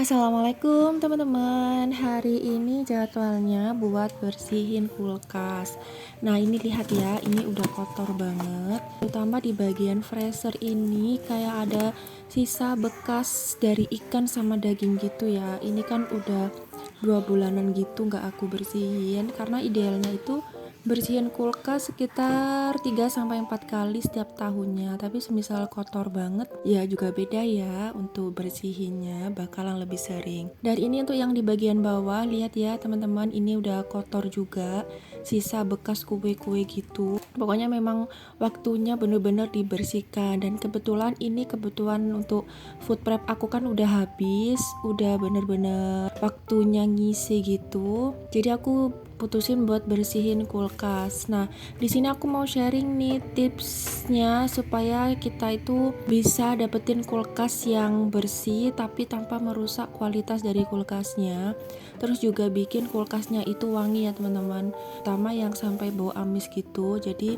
Assalamualaikum teman-teman. Hari ini jadwalnya buat bersihin kulkas. Nah ini lihat ya, ini udah kotor banget. Terutama di bagian freezer ini kayak ada sisa bekas dari ikan sama daging gitu ya. Ini kan udah 2 bulanan gitu nggak aku bersihin. Karena idealnya itu bersihin kulkas sekitar 3-4 kali setiap tahunnya. Tapi semisal kotor banget ya juga beda ya, untuk bersihinnya bakalan lebih sering. Dan ini untuk yang di bagian bawah, lihat ya teman-teman, ini udah kotor juga, sisa bekas kue-kue gitu. Pokoknya memang waktunya bener-bener dibersihkan. Dan kebetulan ini kebutuhan untuk food prep aku kan udah habis, udah bener-bener waktunya ngisi gitu. Jadi aku putusin buat bersihin kulkas. Nah, di sini aku mau sharing nih tipsnya supaya kita itu bisa dapetin kulkas yang bersih tapi tanpa merusak kualitas dari kulkasnya. Terus juga bikin kulkasnya itu wangi ya teman-teman. Terutama yang sampai bau amis gitu. Jadi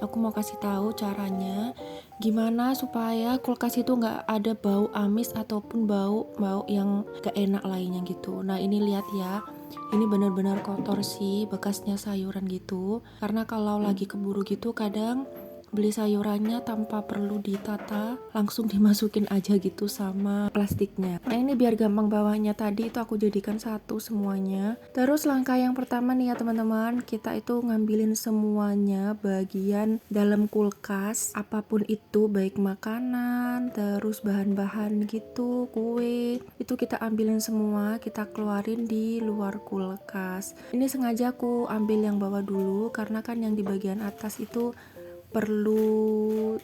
aku mau kasih tahu caranya gimana supaya kulkas itu nggak ada bau amis ataupun bau yang gak enak lainnya gitu. Nah ini lihat ya, ini benar-benar kotor sih, bekasnya sayuran gitu. Karena kalau lagi keburu gitu kadang beli sayurannya tanpa perlu ditata, langsung dimasukin aja gitu sama plastiknya. Nah ini biar gampang bawahnya, tadi itu aku jadikan satu semuanya. Terus langkah yang pertama nih ya teman-teman, kita itu ngambilin semuanya bagian dalam kulkas, apapun itu, baik makanan, terus bahan-bahan gitu, kue, itu kita ambilin semua, kita keluarin di luar kulkas. Ini sengaja aku ambil yang bawah dulu, karena kan yang di bagian atas itu perlu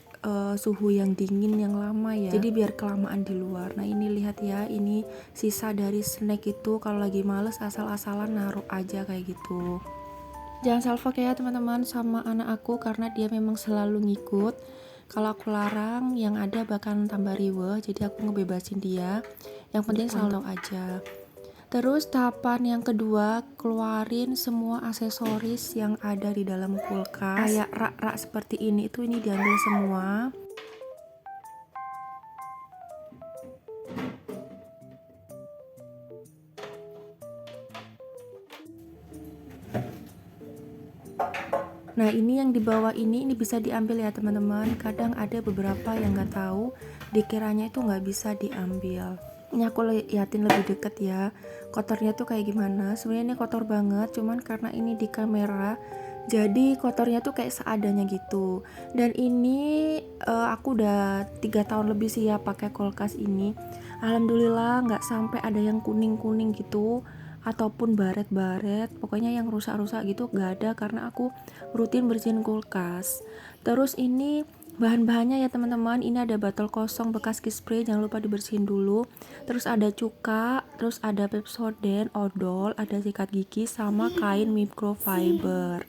suhu yang dingin yang lama ya, jadi biar kelamaan di luar. Nah ini lihat ya, ini sisa dari snack itu, kalau lagi males asal-asalan naruh aja kayak gitu. Jangan salfok ya teman-teman sama anak aku, karena dia memang selalu ngikut. Kalau aku larang yang ada bakalan tambah riweh, jadi aku ngebebasin dia, yang penting selalu aja. Terus tahapan yang kedua, keluarin semua aksesoris yang ada di dalam kulkas. Kayak rak-rak seperti ini, ini diambil semua. Nah ini yang di bawah ini bisa diambil ya teman-teman. Kadang ada beberapa yang nggak tahu, dikiranya itu nggak bisa diambil. Ini aku liatin lebih deket ya, kotornya tuh kayak gimana. Sebenarnya ini kotor banget, cuman karena ini di kamera jadi kotornya tuh kayak seadanya gitu. Dan ini aku udah 3 tahun lebih sih ya pakai kulkas ini. Alhamdulillah nggak sampai ada yang kuning-kuning gitu ataupun baret-baret, pokoknya yang rusak-rusak gitu gak ada, karena aku rutin bersihin kulkas. Terus ini bahan-bahannya ya teman-teman, ini ada botol kosong bekas kiss spray, jangan lupa dibersihin dulu. Terus ada cuka, terus ada Pepsodent, odol, ada sikat gigi, sama kain microfiber.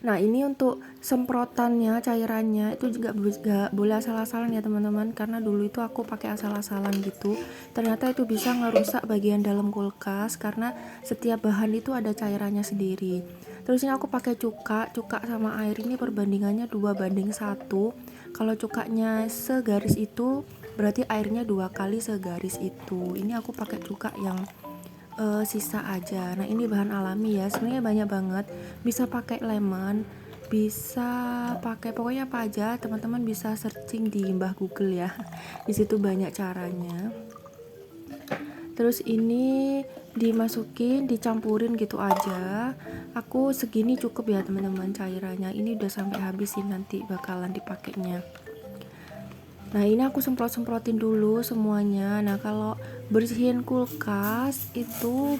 Nah ini untuk semprotannya, cairannya itu juga gak boleh asal-asalan ya teman-teman, karena dulu itu aku pakai asal-asalan gitu, ternyata itu bisa ngerusak bagian dalam kulkas, karena setiap bahan itu ada cairannya sendiri. Terus ini aku pakai cuka sama air ini perbandingannya 2:1. Kalau cukanya segaris itu berarti airnya 2 kali segaris itu. Ini aku pakai cuka yang sisa aja. Nah ini bahan alami ya, sebenarnya banyak banget, bisa pakai lemon, bisa pakai pokoknya apa aja, teman-teman bisa searching di Mbah Google ya, di situ banyak caranya. Terus ini dimasukin, dicampurin gitu aja. Aku segini cukup ya teman-teman cairannya, ini udah sampai habis sih, nanti bakalan dipakainya. Nah ini aku semprot-semprotin dulu semuanya. Nah kalau bersihin kulkas itu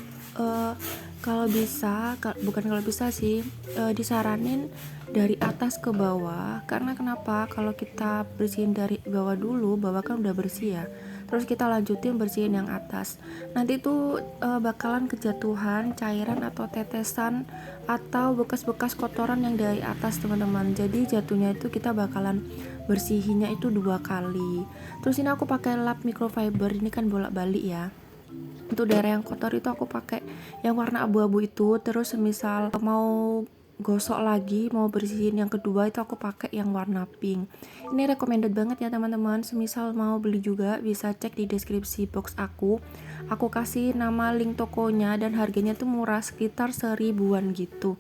kalau bisa, bukan kalau bisa sih, disaranin dari atas ke bawah. Karena kenapa? Kalau kita bersihin dari bawah dulu, bawah kan udah bersih ya, terus kita lanjutin bersihin yang atas, nanti tuh bakalan kejatuhan cairan atau tetesan atau bekas-bekas kotoran yang dari atas teman-teman. Jadi jatuhnya itu kita bakalan bersihinnya itu 2 kali. Terus ini aku pakai lap microfiber, ini kan bolak-balik ya. Untuk daerah yang kotor itu aku pakai yang warna abu-abu itu. Terus semisal mau gosok lagi mau bersihin yang kedua itu aku pakai yang warna pink. Ini recommended banget ya teman-teman. Semisal mau beli juga bisa cek di deskripsi box aku. Aku kasih nama link tokonya dan harganya tuh murah, sekitar 1000-an gitu.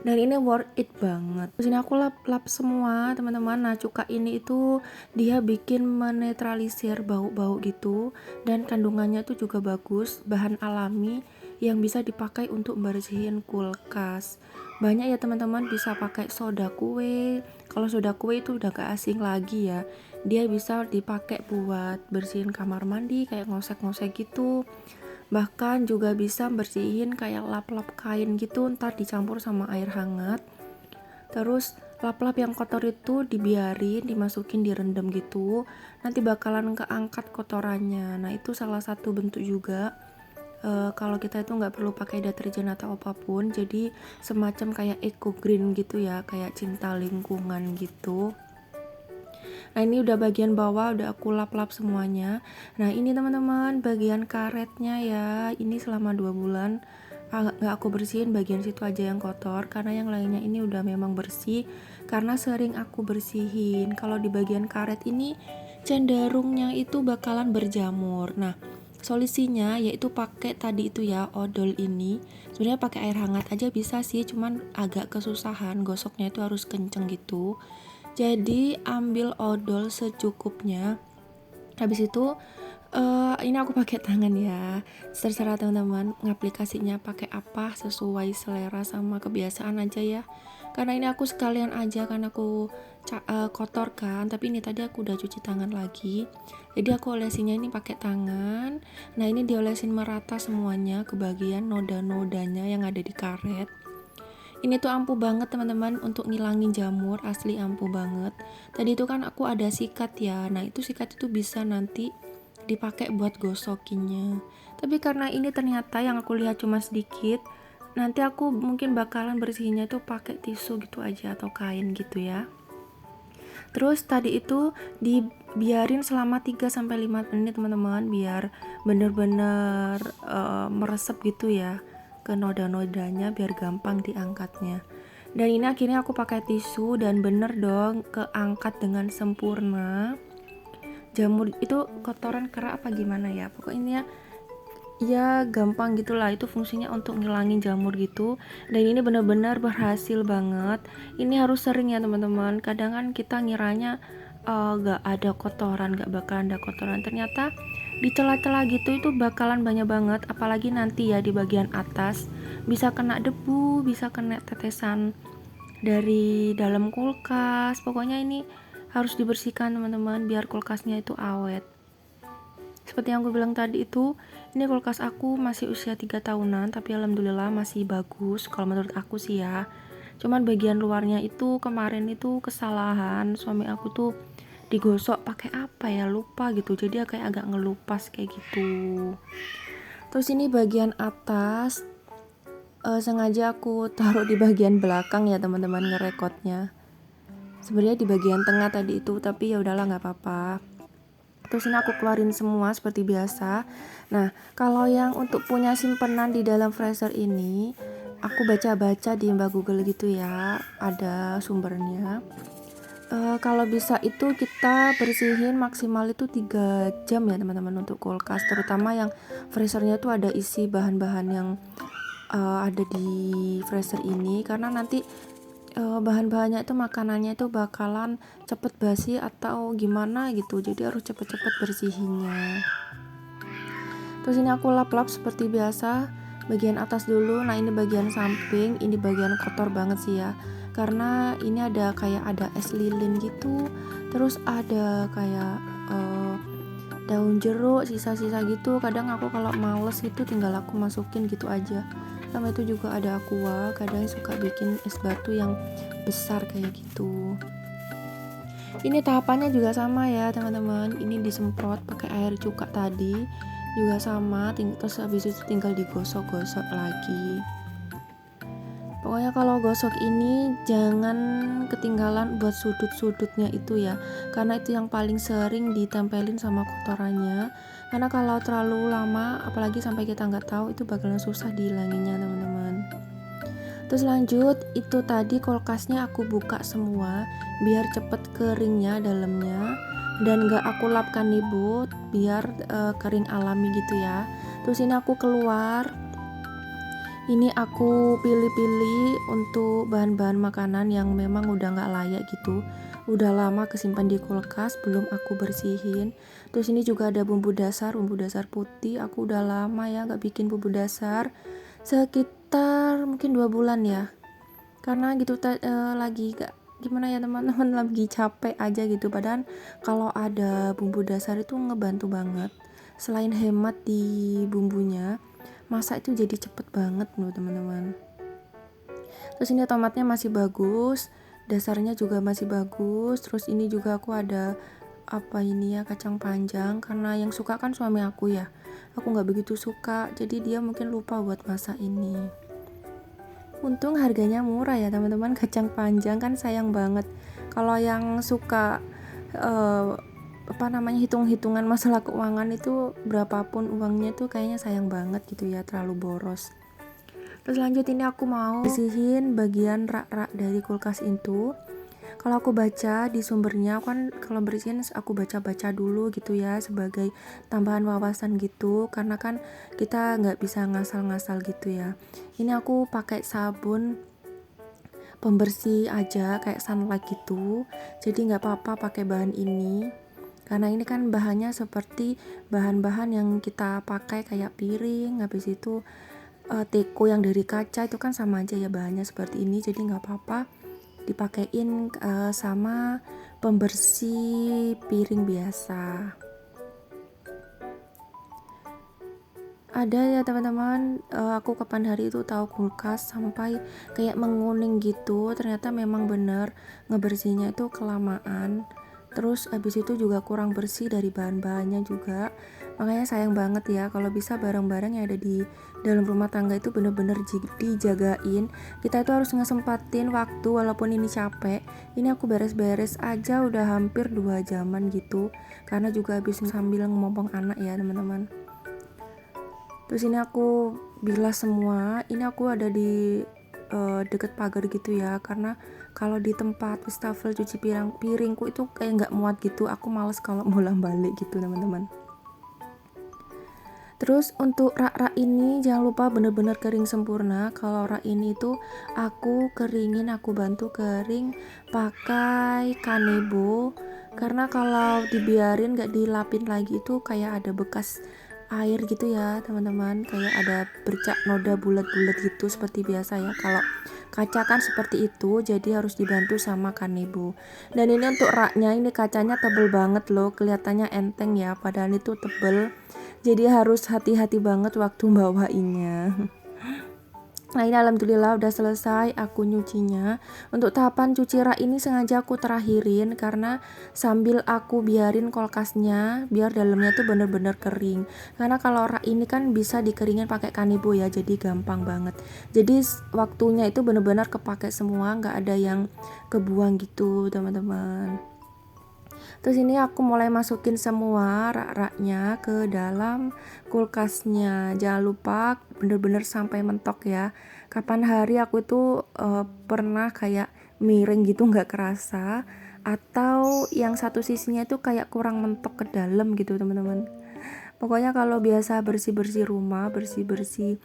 Dan ini worth it banget. Terus ini aku lap semua teman-teman. Nah cuka ini itu dia bikin menetralisir bau-bau gitu, dan kandungannya tuh juga bagus, bahan alami yang bisa dipakai untuk bersihin kulkas. Banyak ya teman-teman, bisa pakai soda kue. Kalau soda kue itu udah gak asing lagi ya, dia bisa dipakai buat bersihin kamar mandi kayak ngosek-ngosek gitu. Bahkan juga bisa bersihin kayak lap-lap kain gitu, ntar dicampur sama air hangat. Terus lap-lap yang kotor itu dibiarin, dimasukin, direndam gitu, nanti bakalan keangkat kotorannya. Nah itu salah satu bentuk juga kalau kita itu nggak perlu pakai deterjen atau apapun, jadi semacam kayak eco green gitu ya, kayak cinta lingkungan gitu. Nah ini udah bagian bawah udah aku lap-lap semuanya. Nah ini teman-teman bagian karetnya ya, ini selama 2 bulan nggak aku bersihin, bagian situ aja yang kotor, karena yang lainnya ini udah memang bersih karena sering aku bersihin. Kalau di bagian karet ini cenderungnya itu bakalan berjamur. Nah solusinya yaitu pakai tadi itu ya, odol ini. Sebenarnya pakai air hangat aja bisa sih, cuman agak kesusahan, gosoknya itu harus kenceng gitu. Jadi ambil odol secukupnya. Habis itu ini aku pakai tangan ya. Terserah teman-teman ngaplikasinya pakai apa, sesuai selera sama kebiasaan aja ya. Karena ini aku sekalian aja, karena aku kotor kan. Tapi ini tadi aku udah cuci tangan lagi. Jadi aku olesinnya ini pakai tangan. Nah ini diolesin merata semuanya ke bagian noda-nodanya yang ada di karet. Ini tuh ampuh banget teman-teman untuk ngilangin jamur, asli ampuh banget. Tadi itu kan aku ada sikat ya, nah itu sikat itu bisa nanti dipakai buat gosokinnya. Tapi karena ini ternyata yang aku lihat cuma sedikit, nanti aku mungkin bakalan bersihinnya tuh pakai tisu gitu aja atau kain gitu ya. Terus tadi itu dibiarin selama 3-5 menit teman-teman, biar bener-bener meresep gitu ya ke noda-nodanya, biar gampang diangkatnya. Dan ini akhirnya aku pakai tisu dan bener dong keangkat dengan sempurna. Jamur itu kotoran kera apa gimana ya, pokoknya ya gampang gitulah, itu fungsinya untuk ngilangin jamur gitu. Dan ini benar-benar berhasil banget. Ini harus sering ya teman-teman, kadang kan kita ngiranya gak ada kotoran, gak bakalan ada kotoran, ternyata di celah-celah gitu itu bakalan banyak banget. Apalagi nanti ya di bagian atas bisa kena debu, bisa kena tetesan dari dalam kulkas. Pokoknya ini harus dibersihkan teman-teman, biar kulkasnya itu awet. Seperti yang aku bilang tadi itu, ini kulkas aku masih usia 3 tahunan, tapi alhamdulillah masih bagus kalau menurut aku sih ya. Cuman bagian luarnya itu kemarin itu kesalahan suami aku tuh, digosok pakai apa ya, lupa gitu, jadi kayak agak ngelupas kayak gitu. Terus ini bagian atas sengaja aku taruh di bagian belakang ya teman-teman ngerekodnya. Sebenarnya di bagian tengah tadi itu, tapi ya udahlah nggak apa-apa. Terus ini aku keluarin semua seperti biasa. Nah kalau yang untuk punya simpenan di dalam freezer ini, aku baca-baca di Mbak Google gitu ya, ada sumbernya. Kalau bisa itu kita bersihin maksimal itu 3 jam ya teman-teman untuk kulkas, terutama yang freezernya tuh ada isi bahan-bahan yang ada di freezer ini, karena nanti bahan-bahannya itu, makanannya itu bakalan cepet basi atau gimana gitu, jadi harus cepet-cepet bersihinnya. Terus ini aku lap-lap seperti biasa, bagian atas dulu. Nah ini bagian samping, ini bagian kotor banget sih ya, karena ini ada es lilin gitu, terus ada kayak daun jeruk, sisa-sisa gitu. Kadang aku kalau males gitu tinggal aku masukin gitu aja. Sama itu juga ada aqua, kadang suka bikin es batu yang besar kayak gitu. Ini tahapannya juga sama ya teman-teman, ini disemprot pakai air cuka tadi juga sama, terus habis itu tinggal digosok-gosok lagi. Pokoknya kalau gosok ini jangan ketinggalan buat sudut-sudutnya itu ya, karena itu yang paling sering ditempelin sama kotorannya. Karena kalau terlalu lama, apalagi sampai kita nggak tahu, itu bakalan susah dihilanginnya teman-teman. Terus lanjut, itu tadi kulkasnya aku buka semua biar cepet keringnya dalamnya, dan gak aku lap kanebo biar kering alami gitu ya. Terus ini aku keluar, ini aku pilih-pilih untuk bahan-bahan makanan yang memang udah gak layak gitu, udah lama kesimpan di kulkas belum aku bersihin. Terus ini juga ada bumbu dasar putih, aku udah lama ya gak bikin bumbu dasar, sekitar mungkin 2 bulan ya, karena gitu lagi gak gimana ya teman-teman, lagi capek aja gitu. Padahal kalau ada bumbu dasar itu ngebantu banget, selain hemat di bumbunya, masak itu jadi cepet banget loh teman-teman. Terus ini tomatnya masih bagus, dasarnya juga masih bagus. Terus ini juga aku ada apa ini ya, kacang panjang, karena yang suka kan suami aku ya, aku nggak begitu suka, jadi dia mungkin lupa buat masak ini. Untung harganya murah ya teman-teman, kacang panjang kan sayang banget. Kalau yang suka hitung-hitungan masalah keuangan itu berapapun uangnya tuh kayaknya sayang banget gitu ya, terlalu boros. Terus lanjut, ini aku mau bersihin bagian rak-rak dari kulkas itu. Kalau aku baca di sumbernya, kan kalau bersihin aku baca-baca dulu gitu ya, sebagai tambahan wawasan gitu, karena kan kita nggak bisa ngasal-ngasal gitu ya. Ini aku pakai sabun pembersih aja kayak Sunlight gitu, jadi nggak apa-apa pakai bahan ini, karena ini kan bahannya seperti bahan-bahan yang kita pakai kayak piring, habis itu teko yang dari kaca itu kan sama aja ya bahannya seperti ini, jadi nggak apa-apa dipakein sama pembersih piring biasa. Ada ya teman-teman, aku kapan hari itu tahu kulkas sampai kayak menguning gitu, ternyata memang bener ngebersihnya itu kelamaan. Terus abis itu juga kurang bersih dari bahan-bahannya juga, makanya sayang banget ya. Kalau bisa barang-barang yang ada di dalam rumah tangga itu bener-bener dijagain. Kita itu harus ngesempatin waktu walaupun ini capek. Ini aku beres-beres aja udah hampir 2 jaman gitu, karena juga habis sambil ngomong anak ya teman-teman. Terus ini aku bilas semua, ini aku ada di deket pagar gitu ya, karena kalau di tempat wastafel cuci piringku itu kayak nggak muat gitu, aku males kalau bolak-balik gitu teman-teman. Terus untuk rak-rak ini jangan lupa bener-bener kering sempurna. Kalau rak ini tuh aku keringin, aku bantu kering pakai kanebo, karena kalau dibiarin gak dilapin lagi itu kayak ada bekas air gitu ya teman-teman, kayak ada bercak noda bulat-bulat gitu seperti biasa ya. Kalau kaca kan seperti itu, jadi harus dibantu sama kanebo. Dan ini untuk raknya, ini kacanya tebel banget loh, kelihatannya enteng ya, padahal itu tebel, jadi harus hati-hati banget waktu bawainnya. Nah ini alhamdulillah udah selesai aku nyucinya. Untuk tahapan cuci rak ini sengaja aku terakhirin, karena sambil aku biarin kulkasnya biar dalamnya tuh bener-bener kering. Karena kalau rak ini kan bisa dikeringin pakai kanebo ya, jadi gampang banget. Jadi waktunya itu bener-bener kepake semua, nggak ada yang kebuang gitu teman-teman. Terus ini aku mulai masukin semua rak-raknya ke dalam kulkasnya. Jangan lupa bener-bener sampai mentok ya. Kapan hari aku itu pernah kayak miring gitu nggak kerasa, atau yang satu sisinya itu kayak kurang mentok ke dalam gitu teman-teman. Pokoknya kalau biasa bersih-bersih rumah, bersih-bersih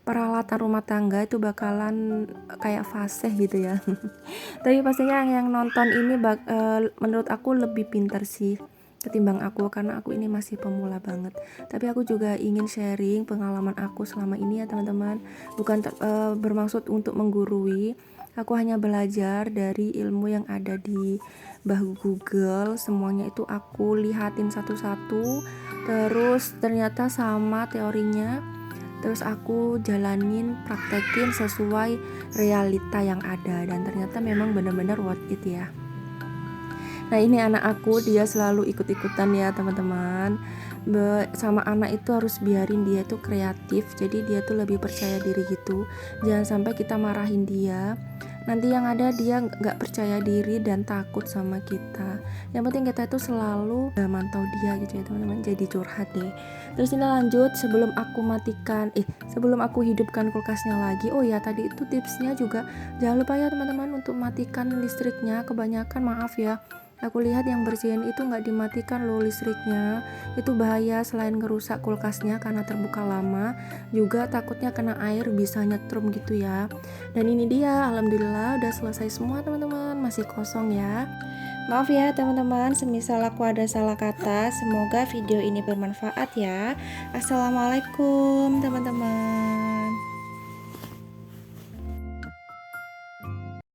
peralatan rumah tangga itu bakalan kayak fase gitu ya. Tapi pastinya yang nonton ini menurut aku lebih pintar sih ketimbang aku, karena aku ini masih pemula banget. Tapi aku juga ingin sharing pengalaman aku selama ini ya teman-teman. Bukan bermaksud untuk menggurui. Aku hanya belajar dari ilmu yang ada di bahu Google. Semuanya itu aku lihatin satu-satu, terus ternyata sama teorinya, terus aku jalanin, praktekin sesuai realita yang ada, dan ternyata memang benar-benar worth it ya. Nah ini anak aku, dia selalu ikut-ikutan ya teman-teman. Sama anak itu harus biarin dia tuh kreatif, jadi dia tuh lebih percaya diri gitu. Jangan sampai kita marahin dia nanti yang ada dia nggak percaya diri dan takut sama kita. Yang penting kita itu selalu mantau dia gitu ya teman-teman. Jadi curhat deh. Terus ini lanjut, sebelum aku hidupkan kulkasnya lagi. Oh ya, tadi itu tipsnya juga jangan lupa ya teman-teman untuk matikan listriknya. Kebanyakan maaf ya, aku lihat yang bersihin itu nggak dimatikan loh listriknya. Itu bahaya, selain ngerusak kulkasnya karena terbuka lama, juga takutnya kena air bisa nyetrum gitu ya. Dan ini dia, alhamdulillah udah selesai semua teman-teman, masih kosong ya. Maaf ya teman-teman, semisal aku ada salah kata. Semoga video ini bermanfaat ya. Assalamualaikum teman-teman.